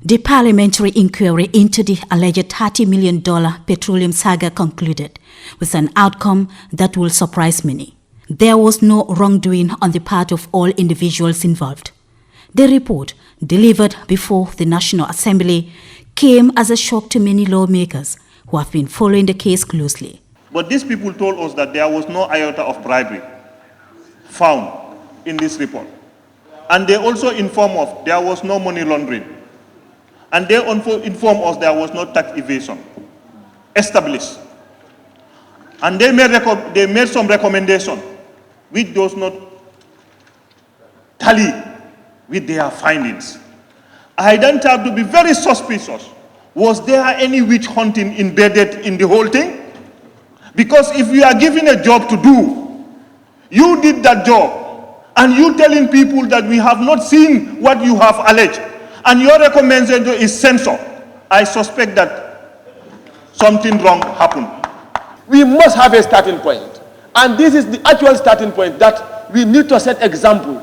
The parliamentary inquiry into the alleged $30 million petroleum saga concluded with an outcome that will surprise many. There was no wrongdoing on the part of all individuals involved. The report, delivered before the National Assembly, came as a shock to many lawmakers who have been following the case closely. But these people told us that there was no iota of bribery found in this report. And they also informed us there was no money laundering. And they informed us there was no tax evasion established. And they made some recommendation which does not tally with their findings. I then have to be very suspicious. Was there any witch hunting embedded in the whole thing? Because if you are given a job to do, you did that job, and you telling people that we have not seen what you have alleged, and your recommendation is censored, I suspect that something wrong happened. We must have a starting point, and this is the actual starting point that we need to set example.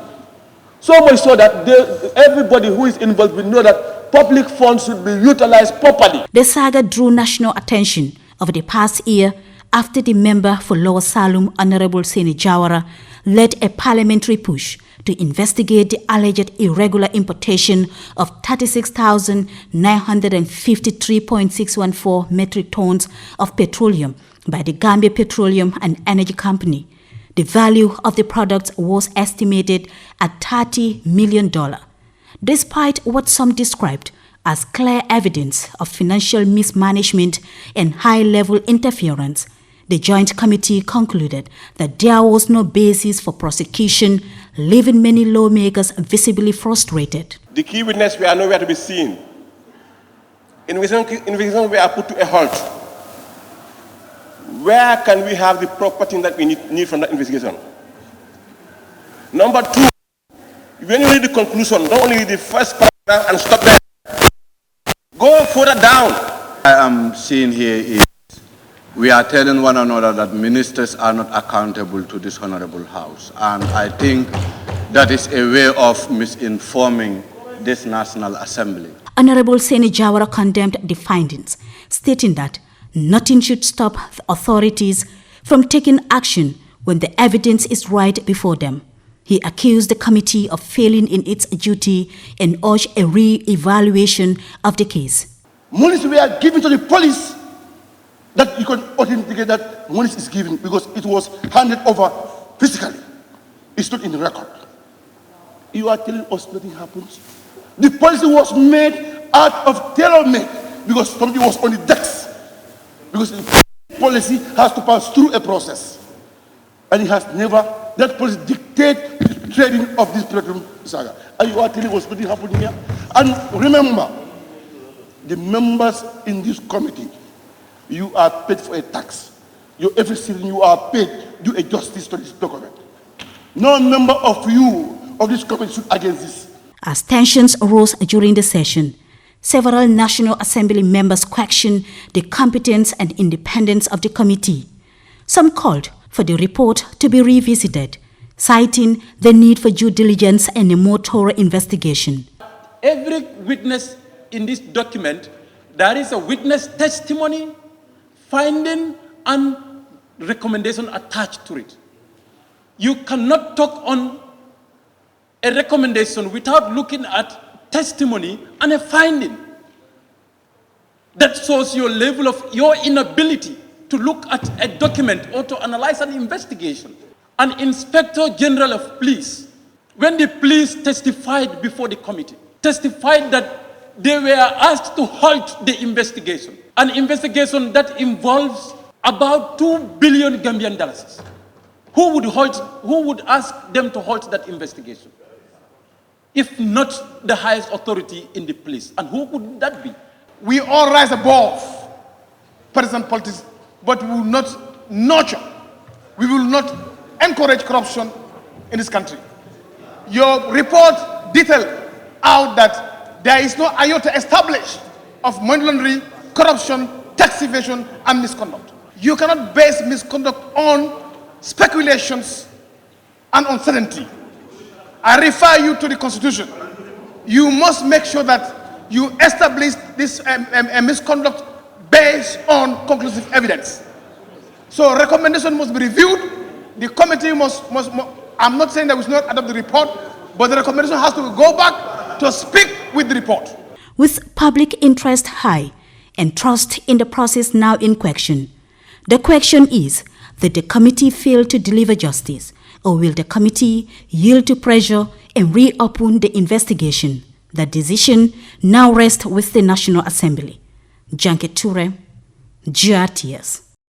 So much so that everybody who is involved will know that public funds should be utilized properly. The saga drew national attention over the past year after the member for Lower Salum, Honorable Seni Jawara, led a parliamentary push to investigate the alleged irregular importation of 36,953.614 metric tons of petroleum by the Gambia Petroleum and Energy Company. The value of the products was estimated at $30 million. Despite what some described as clear evidence of financial mismanagement and high-level interference, the Joint Committee concluded that there was no basis for prosecution, leaving many lawmakers visibly frustrated. The key witnesses were nowhere to be seen. Investigations were put to a halt. Where can we have the property that we need from that investigation? Number two, when you read the conclusion, don't only read the first paragraph and stop there. Go further down. I am seeing here is we are telling one another that ministers are not accountable to this honorable house. And I think that is a way of misinforming this National Assembly. Honorable Seni Jawara condemned the findings, stating that nothing should stop the authorities from taking action when the evidence is right before them. He accused the committee of failing in its duty and urged a re-evaluation of the case. Monies were given to the police that you can authenticate that monies is given because it was handed over physically. It's not in the record. You are telling us nothing happens. The policy was made out of tailor-made because somebody was on the decks. Because the policy has to pass through a process. And it has never, that policy dictates the trading of this petroleum saga. And you are telling us what happened here. And remember, the members in this committee, you are paid for a tax. Every citizen you are paid, do a justice to this document. No member of this committee should against this. As tensions rose during the session, several National Assembly members questioned the competence and independence of the committee. Some called for the report to be revisited, citing the need for due diligence and a more thorough investigation. Every witness in this document, there is a witness testimony, finding, and recommendation attached to it. You cannot talk on a recommendation without looking at testimony and a finding. That shows your level of your inability to look at a document or to analyze an investigation. An Inspector General of Police, when the police testified before the committee, testified that they were asked to halt the investigation. An investigation that involves about 2 billion Gambian dollars. Who would ask them to halt that investigation? If not the highest authority in the police. And who would that be? We all rise above partisan politics, but we will not nurture, we will not encourage corruption in this country. Your report detailed out that there is no iota established of money laundering, corruption, tax evasion, and misconduct. You cannot base misconduct on speculations and uncertainty. I refer you to the Constitution. You must make sure that you established this misconduct based on conclusive evidence. So recommendation must be reviewed. The committee must I'm not saying that we should not adopt the report, but the recommendation has to go back to speak with the report. With public interest high and trust in the process now in question, the question is, did the committee fail to deliver justice, or will the committee yield to pressure and reopen the investigation? The decision now rests with the National Assembly. Janket Ture, GRTS.